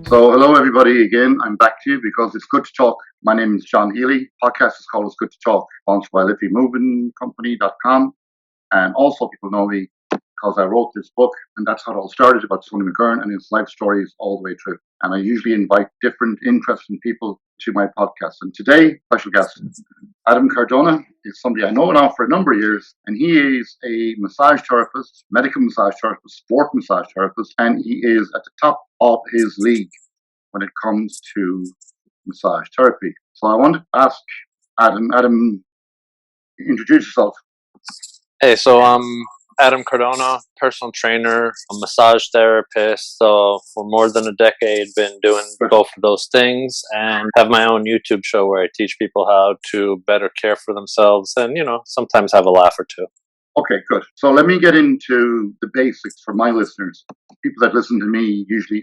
So hello everybody again. I'm back to you because it's good to talk. My name is John Healy. Podcast is called It's Good to Talk, sponsored by LiffeyMovingCompany.com. And also people know me because I wrote this book, and that's how it all started, about Tony McGurn and his life stories all the way through. And I usually invite different interesting people to my podcast. And today, special guest, Adam Cardona, is somebody I know now for a number of years, and he is a massage therapist, medical massage therapist, sport massage therapist, and he is at the top of his league when it comes to massage therapy. So I want to ask Adam, introduce yourself. Hey, so I'm Adam Cardona, personal trainer, a massage therapist. So for more than a decade, been doing both of those things, and have my own YouTube show where I teach people how to better care for themselves, and sometimes have a laugh or two. Okay, good. So let me get into the basics for my listeners. People that listen to me usually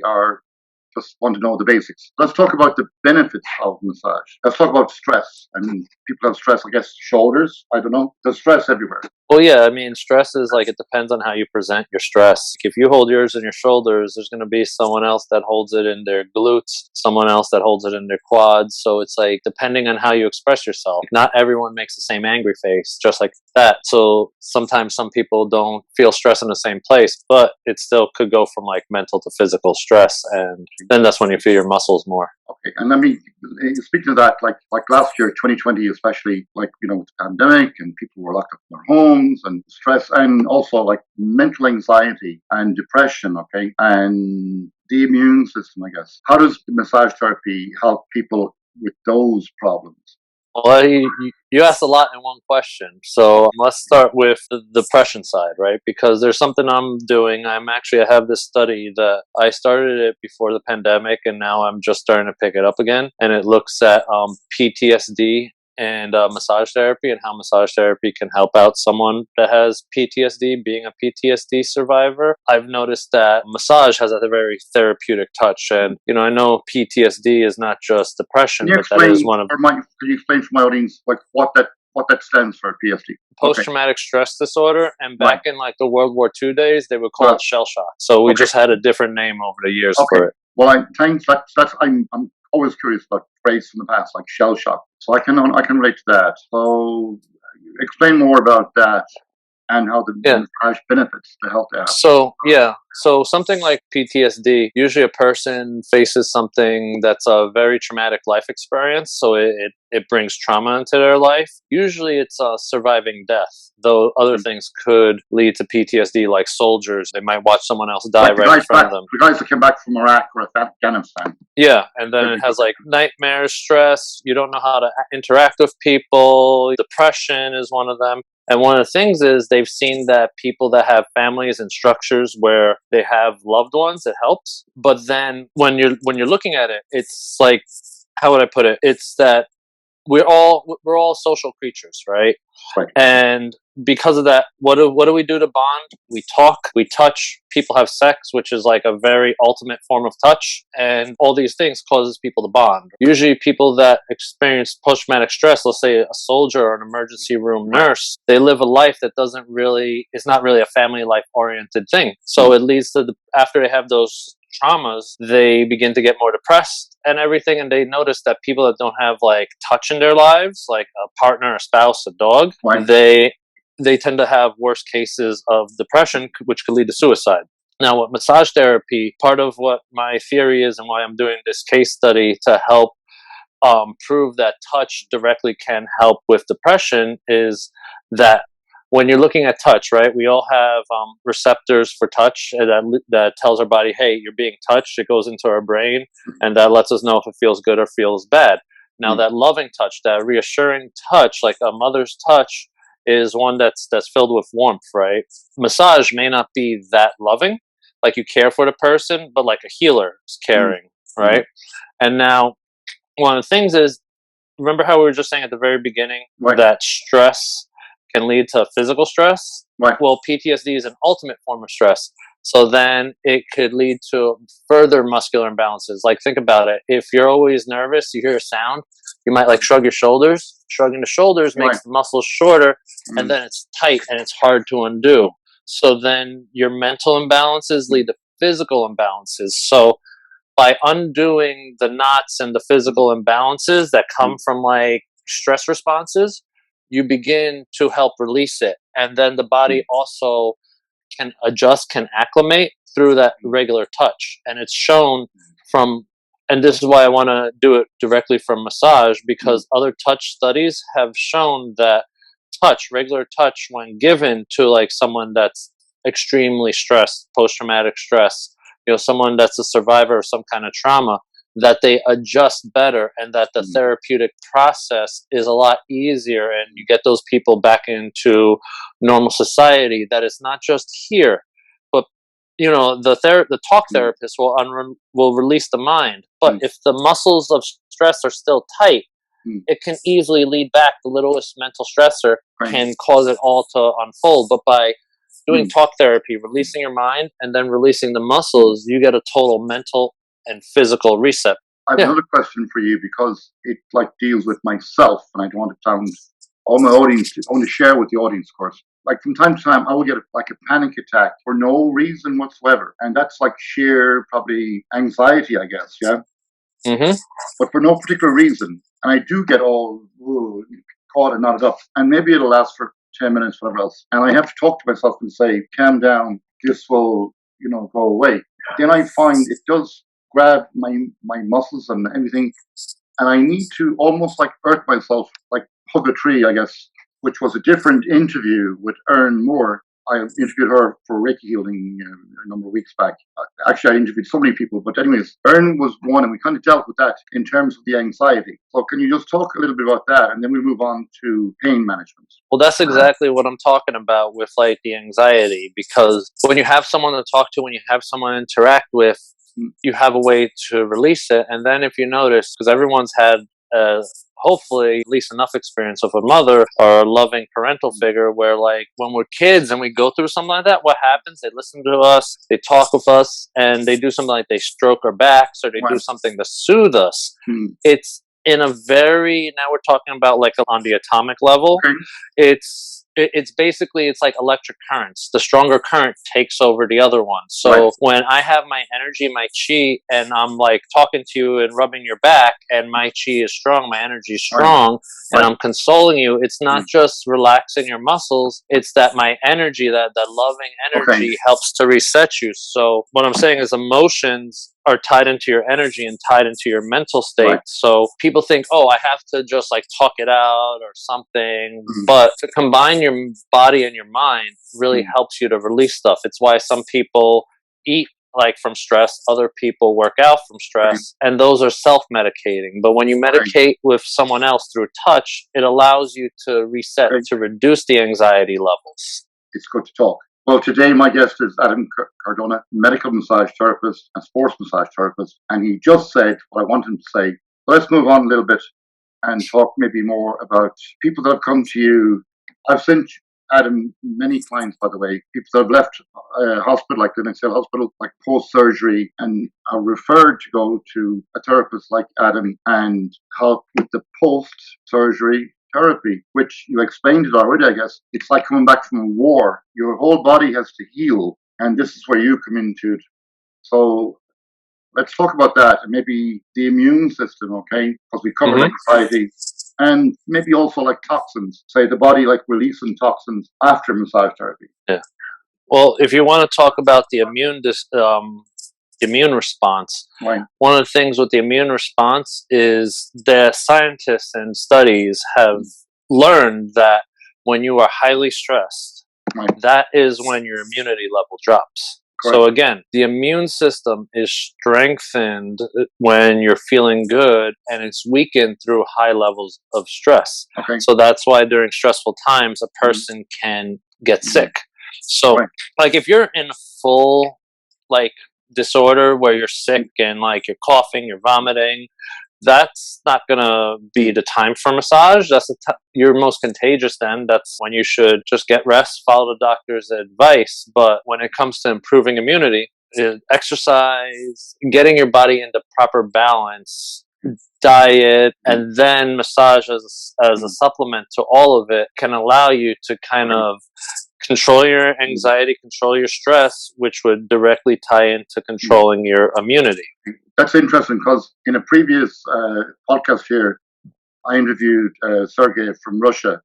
just want to know the basics. Let's talk about the benefits of massage. Let's talk about stress. I mean, people have stress, I guess, shoulders. I don't know. There's stress everywhere. Well, yeah, I mean, stress is it depends on how you present your stress. If you hold yours in your shoulders, there's going to be someone else that holds it in their glutes, someone else that holds it in their quads. So it's depending on how you express yourself. Not everyone makes the same angry face, just like that. So sometimes some people don't feel stress in the same place, but it still could go from mental to physical stress. And then that's when you feel your muscles more. Okay, and let me speak to that. Like last year, 2020, especially, with the pandemic and people were locked up in their homes, and stress, and also mental anxiety and depression. Okay, and the immune system, I guess. How does massage therapy help people with those problems? Well, you asked a lot in one question. So let's start with the depression side, right? Because there's something I'm doing. I have this study that I started it before the pandemic, and now I'm just starting to pick it up again. And it looks at PTSD and massage therapy, and how massage therapy can help out someone that has PTSD, being a PTSD survivor. I've noticed that massage has a very therapeutic touch, and I know PTSD is not just depression, but that is one of. Can you explain for my audience what that stands for, PTSD? Post-traumatic stress disorder, and back in the World War II days, they would call it shell shock. So we just had a different name over the years for it. Well, thanks. I'm always curious about phrases from the past, like shell shock. So I can relate to that. So explain more about that and how the massage benefits the health out. So something like PTSD, usually a person faces something that's a very traumatic life experience. So it brings trauma into their life. Usually it's surviving death, though other things could lead to PTSD, like soldiers. They might watch someone else die right in front of them. The guys that came back from Iraq or Afghanistan. Yeah, and then it has nightmares, stress. You don't know how to interact with people. Depression is one of them. And one of the things is they've seen that people that have families and structures where they have loved ones, it helps. But then when you're looking at it, it's how would I put it? It's that we're all social creatures, right? Right. And because of that, what do we do to bond? We talk, we touch, people have sex, which is a very ultimate form of touch, and all these things causes people to bond. Usually people that experience post-traumatic stress, let's say a soldier or an emergency room nurse, they live a life that it's not really a family life oriented thing. So it leads to after they have those traumas, they begin to get more depressed and everything, and they notice that people that don't have touch in their lives, like a partner, a spouse, a dog, they tend to have worse cases of depression, which could lead to suicide. Now, with massage therapy, part of what my theory is and why I'm doing this case study to help prove that touch directly can help with depression is that when you're looking at touch, right, we all have receptors for touch that tells our body, hey, you're being touched. It goes into our brain, and that lets us know if it feels good or feels bad. Now, that loving touch, that reassuring touch, like a mother's touch, is one that's filled with warmth, right? Massage may not be that loving, like you care for the person, but like a healer is caring, right? And now, one of the things is, remember how we were just saying at the very beginning that stress can lead to physical stress? Right. Well, PTSD is an ultimate form of stress. So then it could lead to further muscular imbalances. Think about it. If you're always nervous, you hear a sound, you might shrug your shoulders. Shrugging the shoulders makes the muscles shorter, and then it's tight and it's hard to undo. So then your mental imbalances lead to physical imbalances. So by undoing the knots and the physical imbalances that come from like stress responses, you begin to help release it. And then the body also can adjust, can acclimate through that regular touch. And it's shown from, and this is why I want to do it directly from massage, because other touch studies have shown that regular touch, when given to like someone that's extremely stressed, post-traumatic stress, someone that's a survivor of some kind of trauma, that they adjust better, and that the therapeutic process is a lot easier, and you get those people back into normal society. That it's not just here, but the talk therapist will release the mind. But if the muscles of stress are still tight, it can easily lead back. The littlest mental stressor can cause it all to unfold. But by doing talk therapy, releasing your mind and then releasing the muscles, you get a total mental and physical reset. I have another question for you, because it like deals with myself, and I don't want to sound all my audience. I want to share with the audience, of course. Like from time to time, I will get like a panic attack for no reason whatsoever, and that's like sheer probably anxiety, I guess. Yeah. But for no particular reason, and I do get all caught and knotted up, and maybe it'll last for 10 minutes, whatever else, and I have to talk to myself and say, "Calm down. This will, go away." Then I find it does grab my muscles and everything, and I need to almost like earth myself, like hug a tree, I guess, which was a different interview with Erin Moore. I interviewed her for Reiki healing a number of weeks back. Actually, I interviewed so many people, but anyways, Erin was one, and we kind of dealt with that in terms of the anxiety. So can you just talk a little bit about that, and then we move on to pain management? Well, that's exactly what I'm talking about with like the anxiety, because when you have someone to talk to, when you have someone to interact with, you have a way to release it. And then if you notice, because everyone's had hopefully at least enough experience of a mother or a loving parental figure, where like when we're kids and we go through something like that, what happens? They listen to us, they talk with us, and they do something like they stroke our backs, or they do something to soothe us. It's in a very, now we're talking about like on the atomic level. It's basically, it's like electric currents. The stronger current takes over the other one. So when I have my energy, my chi, and I'm like talking to you and rubbing your back, and my chi is strong, my energy is strong, and I'm consoling you, it's not just relaxing your muscles, it's that my energy, that loving energy helps to reset you. So what I'm saying is emotions are tied into your energy and tied into your mental state. So people think, oh, I have to just like talk it out or something. But to combine your body and your mind really helps you to release stuff. It's why some people eat like from stress, other people work out from stress, and those are self-medicating. But when you medicate with someone else through touch, it allows you to reset, to reduce the anxiety levels. It's good to talk. Well, today my guest is Adam Cardona, medical massage therapist and sports massage therapist, and he just said what I want him to say. So let's move on a little bit and talk maybe more about people that have come to you. I've sent Adam many clients, by the way, people that have left hospital, like the Nexel Hospital, like post-surgery, and are referred to go to a therapist like Adam and help with the post-surgery therapy, which you explained it already, I guess. It's like coming back from a war. Your whole body has to heal, and this is where you come into it. So let's talk about that, and maybe the immune system, okay? Because we covered anxiety, and maybe also like toxins. Say the body like releasing toxins after massage therapy. Yeah. Well, if you want to talk about the immune response, one of the things with the immune response is the scientists and studies have learned that when you are highly stressed, that is when your immunity level drops. So again, the immune system is strengthened when you're feeling good, and it's weakened through high levels of stress. So that's why during stressful times, a person can get sick. So like if you're in full like disorder where you're sick and like you're coughing, you're vomiting, that's not gonna be the time for massage. That's you're most contagious then. That's when you should just get rest, follow the doctor's advice. But when it comes to improving immunity, exercise, getting your body into proper balance, diet, and then massage as a supplement to all of it can allow you to kind of control your anxiety, control your stress, which would directly tie into controlling your immunity. That's interesting because in a previous podcast here, I interviewed Sergey from Russia.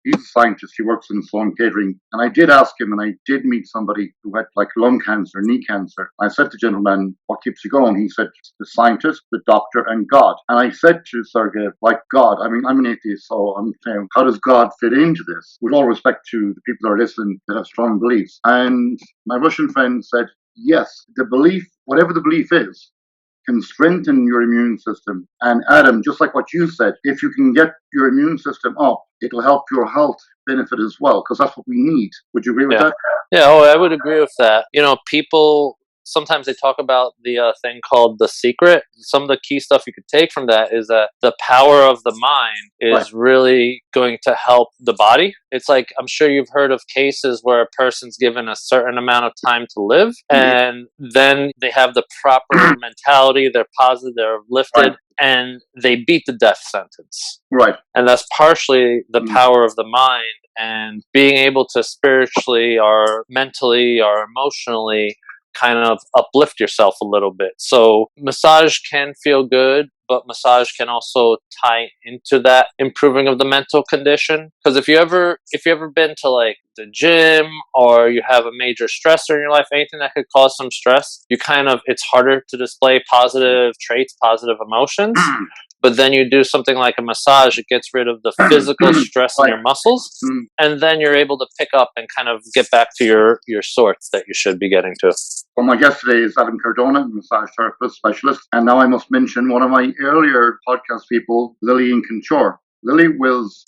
He's a scientist. He works in Sloan Catering. And I did ask him, and I did meet somebody who had like lung cancer, knee cancer. I said to the gentleman, what keeps you going? He said, the scientist, the doctor, and God. And I said to Sergey, like God, I mean, I'm an atheist, so I'm saying, how does God fit into this? With all respect to the people that are listening that have strong beliefs. And my Russian friend said, yes, the belief, whatever the belief is, can strengthen your immune system. And Adam, just like what you said, if you can get your immune system up, it'll help your health benefit as well, because that's what we need. Would you agree with that? Yeah, I would agree with that. People, sometimes they talk about the thing called The Secret. Some of the key stuff you could take from that is that the power of the mind is really going to help the body. It's like, I'm sure you've heard of cases where a person's given a certain amount of time to live, and then they have the proper mentality, they're positive, they're lifted, and they beat the death sentence. Right. And that's partially the power of the mind and being able to spiritually or mentally or emotionally kind of uplift yourself a little bit. So massage can feel good, but massage can also tie into that improving of the mental condition. Because if you ever been to like the gym, or you have a major stressor in your life, anything that could cause some stress, it's harder to display positive traits, positive emotions. But then you do something like a massage, it gets rid of the physical stress in your muscles, and then you're able to pick up and kind of get back to your sorts that you should be getting to. Well, my guest today is Adam Cardona, massage therapist specialist. And now I must mention one of my earlier podcast people, Lily in Kinshore. Lily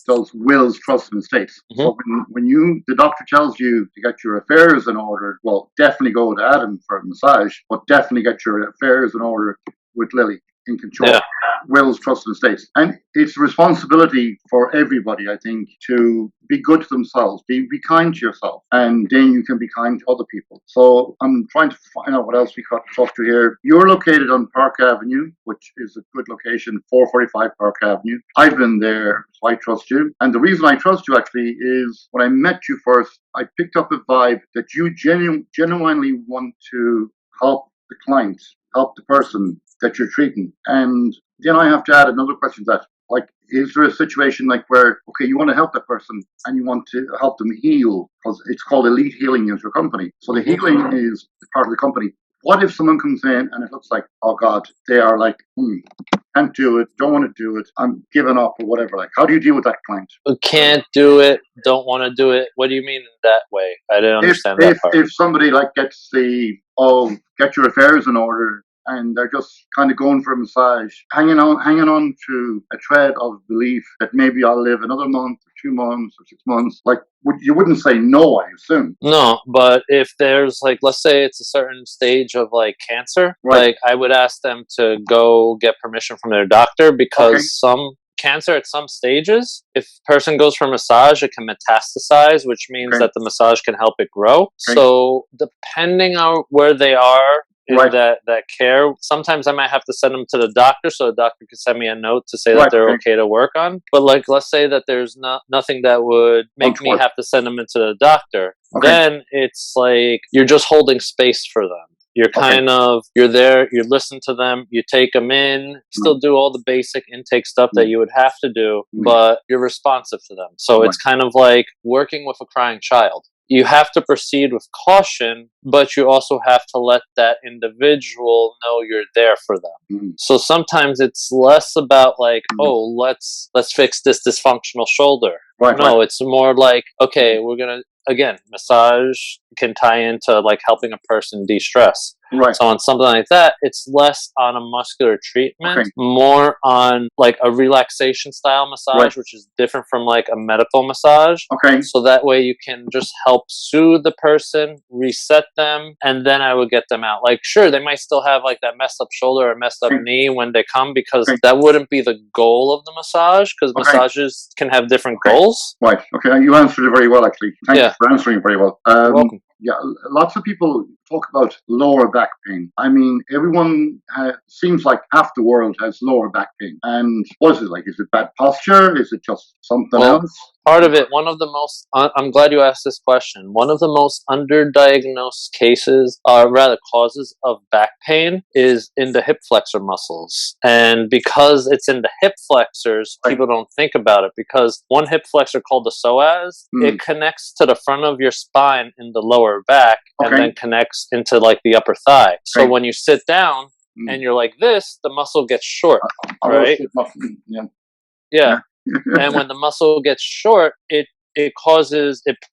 does wills, trusts, and estates. So when the doctor tells you to get your affairs in order, well, definitely go to Adam for a massage, but definitely get your affairs in order with Lily in Kinshore. Yeah. Wills, trusts, and estates. And it's a responsibility for everybody, I think, to be good to themselves, be kind to yourself, and then you can be kind to other people. So I'm trying to find out what else we got to talk to here. You're located on Park Avenue, which is a good location, 445 Park Avenue. I've been there, so I trust you. And the reason I trust you actually is when I met you first, I picked up a vibe that you genuinely want to help the client, help the person that you're treating. And then I have to add another question to that. Like, is there a situation like where, okay, you want to help that person and you want to help them heal, because it's called Elite Healing is your company. So the healing is part of the company. What if someone comes in and it looks like, oh God, they are like, can't do it, don't want to do it, I'm giving up or whatever. Like, how do you deal with that client? Can't do it, don't want to do it. What do you mean in that way? I didn't understand that part. If somebody like gets get your affairs in order, and they're just kind of going for a massage, hanging on to a thread of belief that maybe I'll live another month or 2 months or 6 months. Like, you wouldn't say no, I assume. No, but if there's like, let's say it's a certain stage of like cancer, like I would ask them to go get permission from their doctor, because some cancer at some stages, if a person goes for massage, it can metastasize, which means that the massage can help it grow. So depending on where they are in that care, sometimes I might have to send them to the doctor, so the doctor can send me a note to say that they're okay to work on. But like, let's say that there's nothing that would make me have to send them into the doctor. Then it's like you're just holding space for them. You're you're there, you listen to them, you take them in, still do all the basic intake stuff that you would have to do, but you're responsive to them. So it's kind of like working with a crying child. You have to proceed with caution, but you also have to let that individual know you're there for them. So sometimes it's less about like, oh, let's fix this dysfunctional shoulder. It's more like, okay, we're going to, again, massage can tie into like helping a person de-stress. So on something like that, it's less on a muscular treatment, more on like a relaxation style massage, which is different from like a medical massage. So that way you can just help soothe the person, reset them, and then I would get them out. Like, sure, they might still have like that messed up shoulder or messed up knee when they come, because that wouldn't be the goal of the massage, because massages can have different goals. You answered it very well, actually. Thank you for answering it very well. You're welcome. Yeah, lots of people talk about lower back pain. I mean, everyone seems like half the world has lower back pain. And what is it like? Is it bad posture? Is it just something else? part of it, one of the most, I'm glad you asked this question. One of the most underdiagnosed cases, rather causes of back pain is in the hip flexor muscles. And because it's in the hip flexors, people don't think about it, because one hip flexor called the psoas, it connects to the front of your spine in the lower back and then connects into like the upper thigh. So when you sit down and you're like this, the muscle gets short, right? Yeah. And when the muscle gets short, it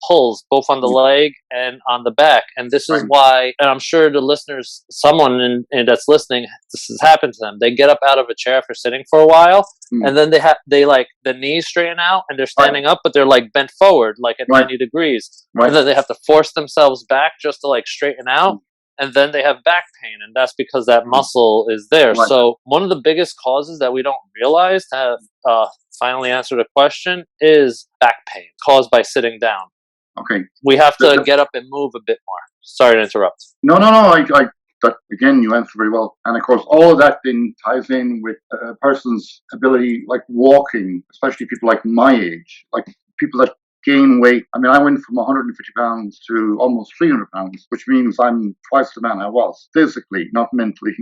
pulls both on the leg and on the back. And this is why, and I'm sure the listeners, someone that's listening, this has happened to them. They get up out of a chair after sitting for a while, and then they like the knees straighten out and they're standing up, but they're like bent forward, like at 90 degrees. And then they have to force themselves back just to like straighten out. And then they have back pain, and that's because that muscle is there. So one of the biggest causes that we don't realize, to finally answer the question, is back pain caused by sitting down. Okay. We have to get up and move a bit more. Sorry to interrupt. No. That, again, you answered very well. And of course, all of that then ties in with a person's ability, like walking, especially people like my age, like people that gain weight. I mean, I went from 150 pounds to almost 300 pounds, which means I'm twice the man I was, physically, not mentally.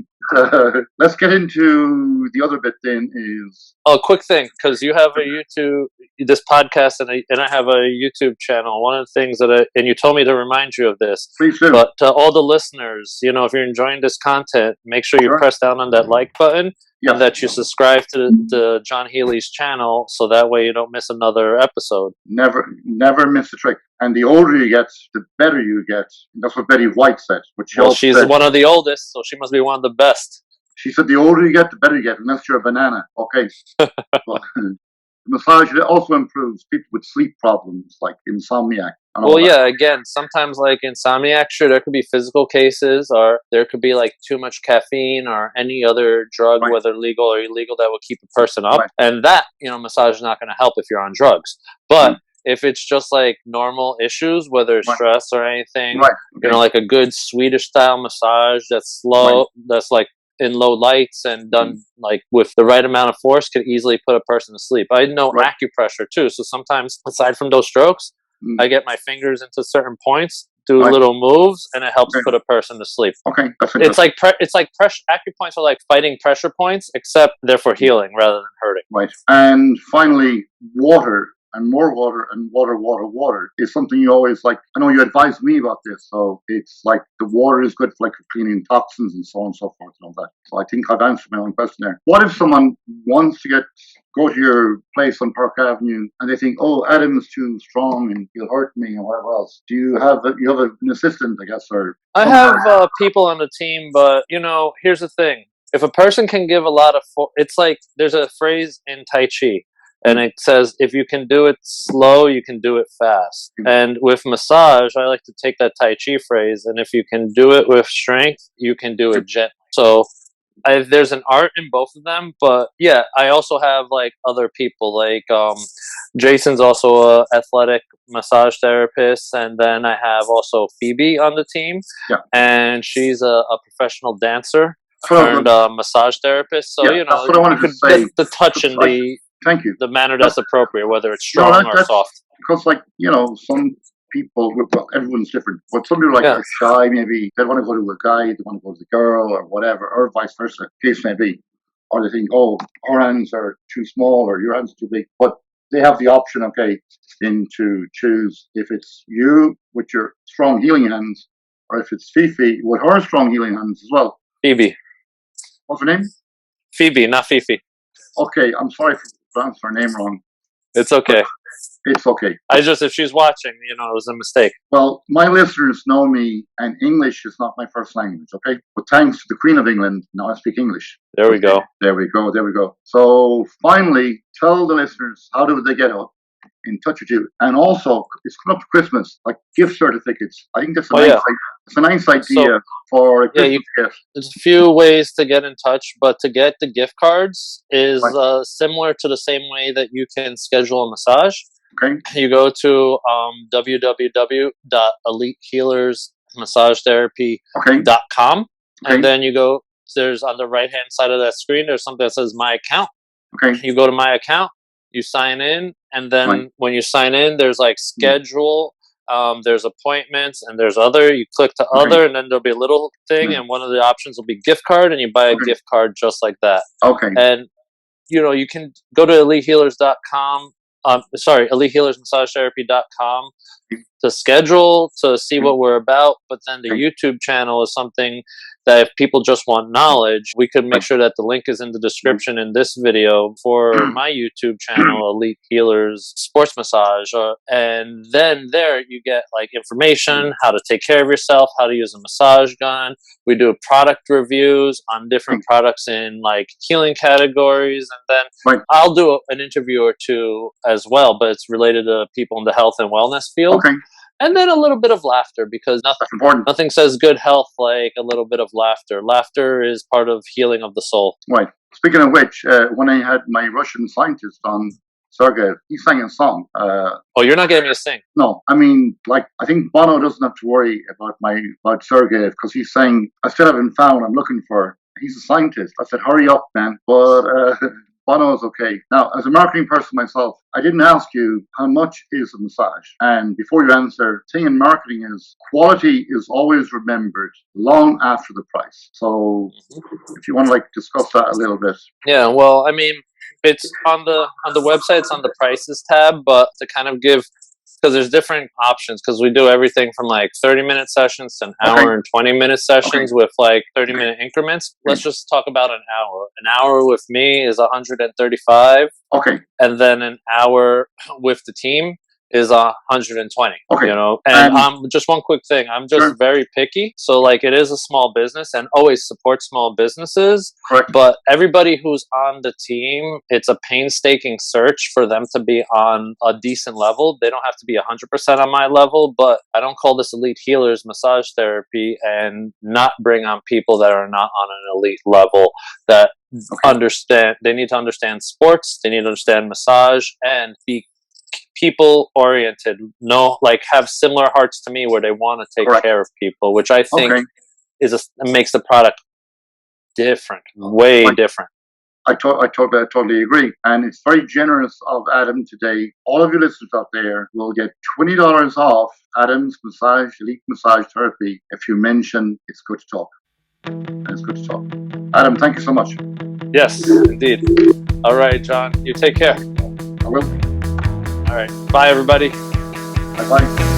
Let's get into the other bit then is... Oh, quick thing, because you have a YouTube, this podcast, and I have a YouTube channel. One of the things that and you told me to remind you of this. Please do. But to all the listeners, if you're enjoying this content, make sure you press down on that like button. And that you subscribe to John Healy's channel, so that way you don't miss another episode. Never miss a trick. And the older you get, the better you get. That's what Betty White said. She's one of the oldest, so she must be one of the best. She said the older you get, the better you get, unless you're a banana. Okay. Well, massage also improves people with sleep problems, like insomniac. Well, yeah, again, sometimes like insomniac, sure, there could be physical cases, or there could be like too much caffeine or any other drug, whether legal or illegal, that will keep a person up. And that, massage is not going to help if you're on drugs. But if it's just like normal issues, whether it's stress or anything, like a good Swedish style massage that's slow, that's like in low lights and done like with the right amount of force, could easily put a person to sleep. I know acupressure too. So sometimes, aside from those strokes, I get my fingers into certain points, do little moves, and it helps put a person to sleep. Okay, it's like pressure. Acupoints are like fighting pressure points, except they're for healing rather than hurting. Right. And finally, water. And more water and water is something you always like. I know you advised me about this, so it's like the water is good for like cleaning toxins and so on and so forth and all that. So I think I've answered my own question there. What if someone wants to go to your place on Park Avenue and they think, oh, Adam's too strong and he'll hurt me and whatever else? Do you have an assistant, I guess, or? I have people on the team, but here's the thing: if a person can give a lot of, it's like there's a phrase in Tai Chi. And it says, if you can do it slow, you can do it fast. And with massage, I like to take that Tai Chi phrase, and if you can do it with strength, you can do it gently. So there's an art in both of them, but yeah, I also have like other people, like Jason's also a athletic massage therapist, and then I have also Phoebe on the team, and she's a professional dancer turned massage therapist. So, that's what I wanted to say. Get the touch and Thank you. The manner that's appropriate, whether it's strong or soft. Because, some people, well, everyone's different. But some people are shy, maybe. They want to go to a guy, they want to go to the girl, or whatever, or vice versa, case may be. Or they think, oh, our hands are too small, or your hands are too big. But they have the option, then to choose if it's you with your strong healing hands, or if it's Fifi with her strong healing hands as well. Phoebe. What's her name? Phoebe, not Fifi. Okay, I'm sorry for pronouncing her name wrong. It's okay. It's okay. If she's watching, it was a mistake. Well, my listeners know me, and English is not my first language, okay? But thanks to the Queen of England, now I speak English. There we go. There we go. So finally, tell the listeners, how do they get in touch with you? And also, it's coming up to Christmas, like gift certificates. I think that's it's a nice idea for a Christmas gift. There's a few ways to get in touch, but to get the gift cards is similar to the same way that you can schedule a massage. Okay. You go to www.elitehealersmassagetherapy.com, and then you go, there's on the right-hand side of that screen, there's something that says My Account. Okay. You go to My Account, you sign in, and then Right. when you sign in, there's like schedule, there's appointments, and there's other. You click to Okay. other, and then there'll be a little thing, and one of the options will be gift card, and you buy a gift card just like that. Okay. And you can go to EliteHealers.com. EliteHealersMassageTherapy.com to schedule, to see what we're about. But then the YouTube channel is something that if people just want knowledge, we could make sure that the link is in the description in this video for my YouTube channel, Elite Healers Sports Massage. And then there you get like information, how to take care of yourself, how to use a massage gun. We do product reviews on different products in like healing categories. And then I'll do an interview or two as well, but it's related to people in the health and wellness field. Okay. And then a little bit of laughter, because nothing says good health like a little bit of laughter. Laughter is part of healing of the soul. Right. Speaking of which, when I had my Russian scientist on, Sergey, he sang a song. Oh, you're not getting me to sing? No, I mean, like, I think Bono doesn't have to worry about Sergey, because he's saying, I still haven't found, I'm looking for. He's a scientist. I said, hurry up, man. But Bono is okay. Now, as a marketing person myself, I didn't ask you how much is a massage. And before you answer, the thing in marketing is quality is always remembered long after the price. So if you want to like discuss that a little bit. Yeah, well, I mean, it's on the website, it's on the prices tab, but to kind of give, because there's different options, because we do everything from like 30-minute sessions to an hour and 20-minute sessions with like 30-minute increments. Let's just talk about an hour. An hour with me is $135. Okay. And then an hour with the team is $120. Okay. You know, and just one quick thing. I'm just very picky. So like, it is a small business and always support small businesses. Correct. But everybody who's on the team, it's a painstaking search for them to be on a decent level. They don't have to be 100% on my level, but I don't call this Elite Healers Massage Therapy and not bring on people that are not on an elite level, that understand. They need to understand sports. They need to understand massage and be people oriented, have similar hearts to me, where they want to take care of people, which I think makes the product different, way different. I totally agree. And it's very generous of Adam today. All of you listeners out there will get $20 off Adam's Elite Massage Therapy if you mention It's Good to Talk. And It's Good to Talk. Adam, thank you so much. Yes, indeed. All right, John, you take care. I will. All right. Bye, everybody. Bye-bye.